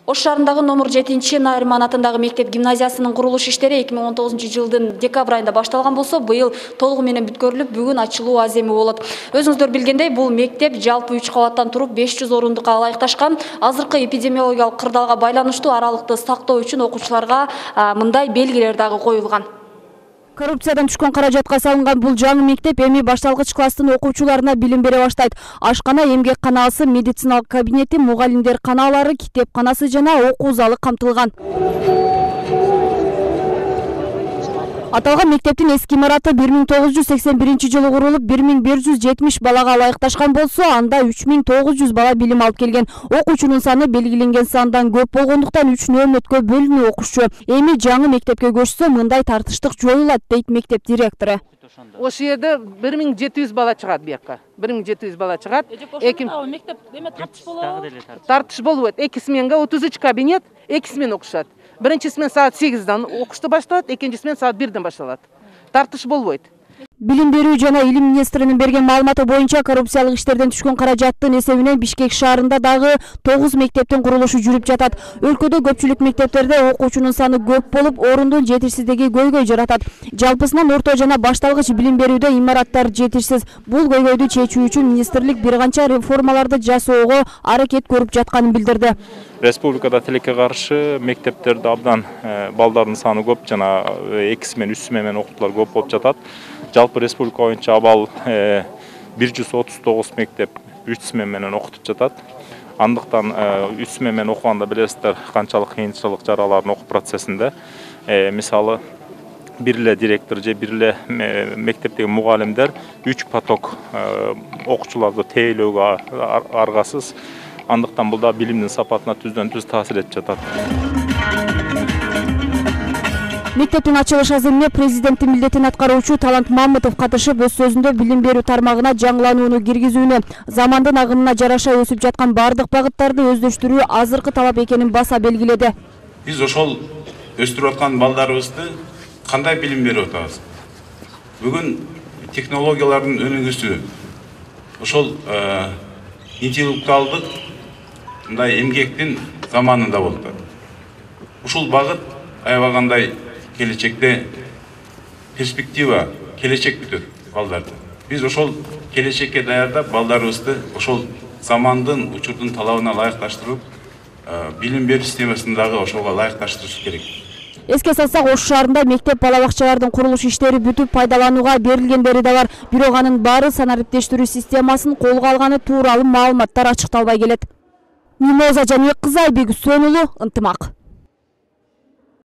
Ош шаарындагы номер 7 Найырман атындагы мектеп гимназиясынын курулуш иштери 2019 жылдын декабрь айында башталган болсо, быйыл толугу менен бүткөрүлүп, бүгүн ачылуу аземи болот. Өзүңүздөр билгендей, бул мектеп жалпы 3 кабаттан туруп 500 орундукка ылайыкташкан. Азыркы эпидемиологиялык кырдаалга байланыштуу аралыкты сактоо үчүн окуучуларга мындай белгилер дагы коюлган. Коррупциядан түшкөн каражатка салынган бул жаңы мектеп эми башталгыч класстын окуучуларына билим бере баштайт. Ашкана, эмгек канаасы, медициналык кабинети, мугалимдер канаалары, китепканасы жана окуу залы камтылган. Аталган мектептин эски имараты 1981 жылы курулуп, 1170 балага ылайыкташкан болсо, анда 3900 бала билим алып келген. Окуучунун саны белгиленген сандан көп болгондуктан 3 нөлмөткө бөлүнүү окушчу. Эми жаңы мектепке көчсө, мындай тартыштык жоюлат, дейт мектеп директору. Ошол жерде 1700 бала чыгат бияка. 1700 бала чыгат. Мектеп эме тартыш болобу? Тартыш болот. 2 сменга 33 кабинет, 2 смен окушат. Биринчи смен саат 8-дан окушту башталат, экинчи смен саат 1-ден башталат. Тартыш болбойт. Билим берүү жана илим министринин берген маалыматы боюнча, коррупциялык иштерден түшкөн каражаттын эсебинен Бишкек шаарында дагы 9 мектептин курулушу жүрүп жатат. Өлкөдө көпчүлүк мектептерде окуучунун саны көп болуп, орундун жетишсиздиги көйгөй жаратат. Жалпысынан орто жана башталгыч билим берүүдө имараттар жетишсиз. Бул көйгөйдү чечүү үчүн министрлик бир канча реформаларды жасоого аракет көрүп жатканын билдирди. Республикада тилекке каршы мектептерде абдан балдардын саны көп жана 2 смен 3 смен окутуулар көп болуп жатат. Жалпы республика боюнча абал 139 мектеп 3 смен менен окутуп жатат. Андыктан 3 смен менен окуганда билесиздер канчалык кыйынчылык жараларын окуу процессинде. Мисалы бир эле директор же бир эле мектептеги мугалимдер 3 поток окуучуларды тейлөөгө аргасыз. Андыктан бул да билимдин сапатына түздөн-түз таасир этип жатат. Мектептин ачылыш аземине президенттин милдетин аткаруучу Талант Мамытов катышып, өз сөзүндө билим берүү тармагына жаңыланууну киргизүүнү, замандын агымына жараша өсүп жаткан бардык багыттарды өздөштүрүү азыркы талап экенин баса белгиледи. Биз ошол өстүрүп аткан балдарыбызды кандай билим берип атабыз? Бүгүн технологиялардын өнүгүүсү, ошол интеллектуалдык мындай эмгектин заманында болду. Ушул багыт аябагандай келечекте перспектива, келечек күтөт балдарды. Биз ошол келечекке даярдап балдарыбызды ошол замандын, учурдун талабына ылайыкташтырып, билим берүү системасындагы ошого ылайыкташтырыш керек. Эске салсак, Ош шаарында мектеп бала бакчалардын курулуш иштери бүтүп пайдаланууга берилгендери да бар. Бирок анын баары санариптештирүү системасын колго алганы тууралуу маалыматтар ачыкталбай келет. Мимоза Жаныбек кызы, Айбек Үсөнұлы, Ынтымак.